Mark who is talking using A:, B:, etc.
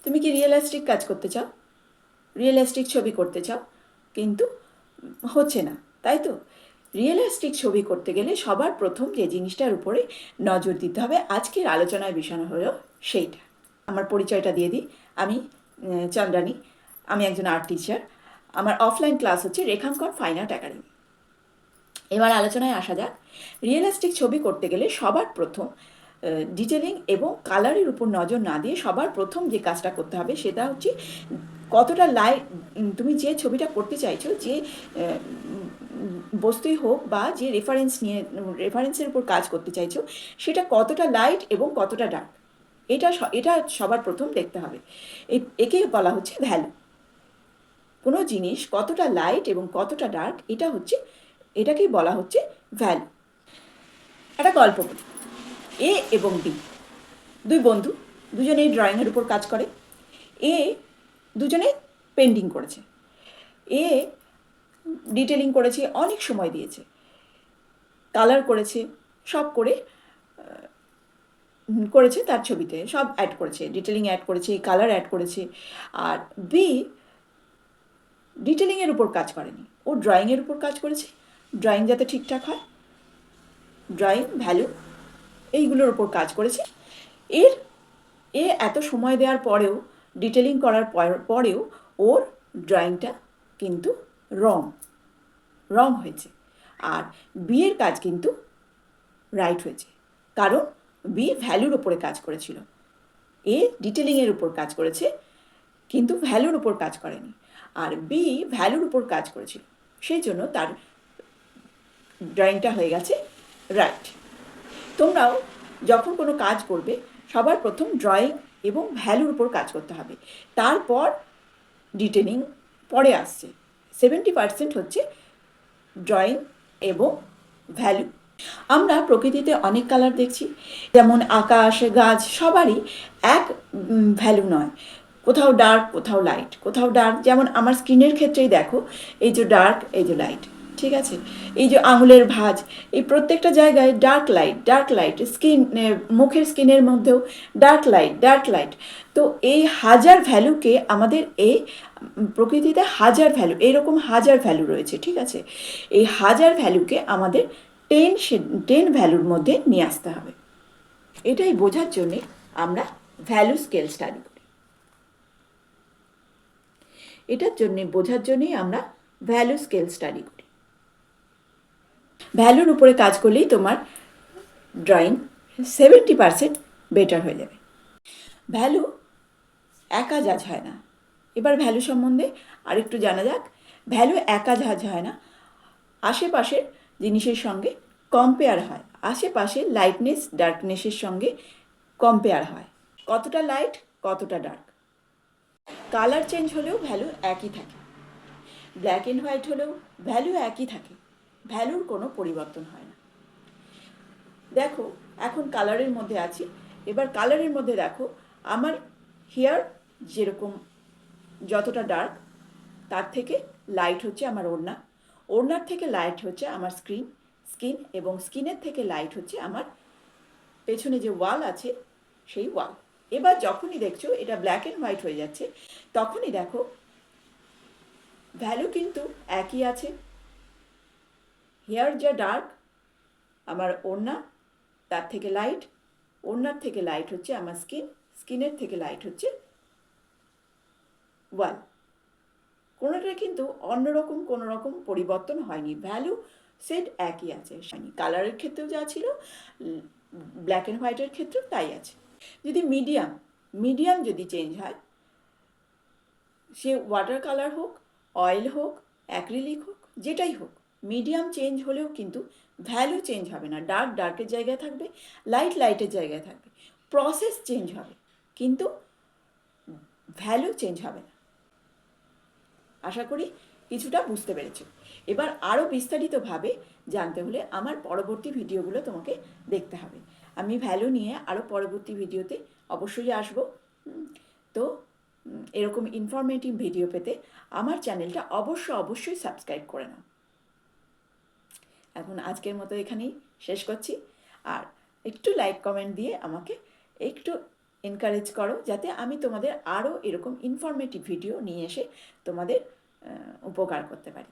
A: তুমি কি রিয়েলিস্টিক কাজ করতে চাও, রিয়েলিস্টিক ছবি করতে চাও, কিন্তু হচ্ছে না, তাই তো? রিয়েলিস্টিক ছবি করতে গেলে সবার প্রথম যে জিনিসটার উপরে নজর দিতে হবে, আজকের আলোচনার বিষয় হলো সেইটা। আমার পরিচয়টা দিয়ে দিই। আমি চন্দ্রানী, আমি একজন আর্ট টিচার। আমার অফলাইন ক্লাস হচ্ছে রেখাঙ্কন ফাইন আর্ট একাডেমি। এবার আলোচনায় আসা যাক। রিয়েলিস্টিক ছবি করতে গেলে সবার প্রথম ডিটেলিং এবং কালারের উপর নজর না দিয়ে সবার প্রথম যে কাজটা করতে হবে সেটা হচ্ছে কতটা লাইট, তুমি যে ছবিটা করতে চাইছো, যে বস্তুই হোক বা যে রেফারেন্সের উপর কাজ করতে চাইছো, সেটা কতটা লাইট এবং কতটা ডার্ক, এটা সবার প্রথম দেখতে হবে। একে বলা হচ্ছে ভ্যালু। কোনো জিনিস কতটা লাইট এবং কতটা ডার্ক, এটাকেই বলা হচ্ছে ভ্যালু। একটা গল্প বলি। এ এবং বি দুই বন্ধু, দুজনেই ড্রয়িংয়ের উপর কাজ করে। এ দুজনে পেন্টিং করেছে। এ ডিটেলিং করেছে, অনেক সময় দিয়েছে, কালার করেছে, সব করেছে তার ছবিতে, সব অ্যাড করেছে, ডিটেলিং অ্যাড করেছে, কালার অ্যাড করেছে। আর বি ডিটেলিংয়ের উপর কাজ করেনি, ও ড্রয়িংয়ের উপর কাজ করেছে, ড্রয়িং যাতে ঠিকঠাক হয়, ড্রয়িং ভ্যালু এইগুলোর উপর কাজ করেছে। এ এত সময় দেওয়ার পরেও, ডিটেলিং করার পরেও ওর ড্রয়িংটা কিন্তু রং রং হয়েছে। আর বিয়ের কাজ কিন্তু রাইট হয়েছে, কারণ বি ভ্যালুর উপরে কাজ করেছিল। এ ডিটেলিংয়ের উপর কাজ করেছে কিন্তু ভ্যালুর উপর কাজ করেনি, আর বি ভ্যালুর উপর কাজ করেছিল, সেই জন্য তার ড্রয়িংটা হয়ে গেছে রাইট। তোমরাও যখন কোনো কাজ করবে সবার প্রথম ড্রয়িং এবং ভ্যালুর উপর কাজ করতে হবে, তারপর ডিটেলিং পরে আসছে। 70% হচ্ছে ড্রয়িং এবং ভ্যালু। আমরা প্রকৃতিতে অনেক কালার দেখছি, যেমন আকাশ, গাছ, সবারই এক ভ্যালু নয়। কোথাও ডার্ক, কোথাও লাইট, কোথাও ডার্ক। যেমন আমার স্কিনের ক্ষেত্রেই দেখো, এই যে ডার্ক, এই যে লাইট, ঠিক আছে? এই যে আঙুলের ভাঁজ, এই প্রত্যেকটা জায়গায় ডার্ক লাইট, ডার্ক লাইট। মুখের স্কিনের মধ্যেও ডার্ক লাইট, ডার্ক লাইট। তো এই হাজার ভ্যালুকে আমাদের এই প্রকৃতিতে হাজার ভ্যালু, এরকম হাজার ভ্যালু রয়েছে, ঠিক আছে? এই হাজার ভ্যালুকে আমাদের 10 ভ্যালুর মধ্যে নিয়ে আসতে হবে। এটাই বোঝার জন্যে আমরা ভ্যালু স্কেল স্টাডি করি। এটার জন্যে বোঝার জন্যেই আমরা ভ্যালু স্কেল স্টাডি করি। ভ্যালুর উপরে কাজ করলেই তোমার ড্রয়িং 70% বেটার হয়ে যাবে। ভ্যালু একা জাজ হয় না। এবার ভ্যালু সম্বন্ধে আরেকটু জানা যাক। ভ্যালু একা জাজ হয় না, আশেপাশের জিনিসের সঙ্গে কম্পেয়ার হয়। আশেপাশের লাইটনেস ডার্কনেসের সঙ্গে কম্পেয়ার হয়, কতটা লাইট কতটা ডার্ক। কালার চেঞ্জ হলেও ভ্যালু একই থাকে, ব্ল্যাক অ্যান্ড হোয়াইট হলেও ভ্যালু একই থাকে, ভ্যালুর কোনো পরিবর্তন হয় না। দেখো, এখন কালারের মধ্যে আছি। এবার কালারের মধ্যে দেখো, আমার হেয়ার যেরকম যতটা ডার্ক, তার থেকে লাইট হচ্ছে আমার ওড়না, ওড়নার থেকে লাইট হচ্ছে আমার স্কিন, এবং স্কিনের থেকে লাইট হচ্ছে আমার পেছনে যে ওয়াল আছে সেই ওয়াল। এবার যখনই দেখছো এটা ব্ল্যাক অ্যান্ড হোয়াইট হয়ে যাচ্ছে, তখনই দেখো ভ্যালু কিন্তু একই আছে। হেয়ার যা ডার্ক, আমার ওড়না তার থেকে লাইট, ওড়নার থেকে লাইট হচ্ছে আমার স্কিনের থেকে লাইট হচ্ছে ওয়াল। কোনোটা কিন্তু অন্যরকম কোনো রকম পরিবর্তন হয়নি, ভ্যালু সেট একই আছে। কালারের ক্ষেত্রেও যা ছিল, ব্ল্যাক অ্যান্ড হোয়াইটের ক্ষেত্রেও তাই আছে। যদি মিডিয়াম যদি চেঞ্জ হয়, সে ওয়াটার কালার হোক, অয়েল হোক, অ্যাক্রিলিক হোক, যেটাই হোক, মিডিয়াম চেঞ্জ হলেও কিন্তু ভ্যালু চেঞ্জ হবে না। ডার্ক ডার্কের জায়গায় থাকবে, লাইট লাইটের জায়গায় থাকবে। প্রসেস চেঞ্জ হবে কিন্তু ভ্যালু চেঞ্জ হবে না। আশা করি কিছুটা বুঝতে পেরেছ। এবার আরও বিস্তারিতভাবে জানতে হলে আমার পরবর্তী ভিডিওগুলো তোমাকে দেখতে হবে। আমি ভ্যালু নিয়ে আরও পরবর্তী ভিডিওতে অবশ্যই আসব। তো এরকম ইনফরমেটিভ ভিডিও পেতে আমার চ্যানেলটা অবশ্যই সাবস্ক্রাইব করে নাও। এখন আজকের মতো এখানেই শেষ করছি। আর একটু লাইক কমেন্ট দিয়ে আমাকে একটু এনকারেজ করো, যাতে আমি তোমাদের আরও এরকম ইনফরমেটিভ ভিডিও নিয়ে এসে তোমাদের উপকার করতে পারি।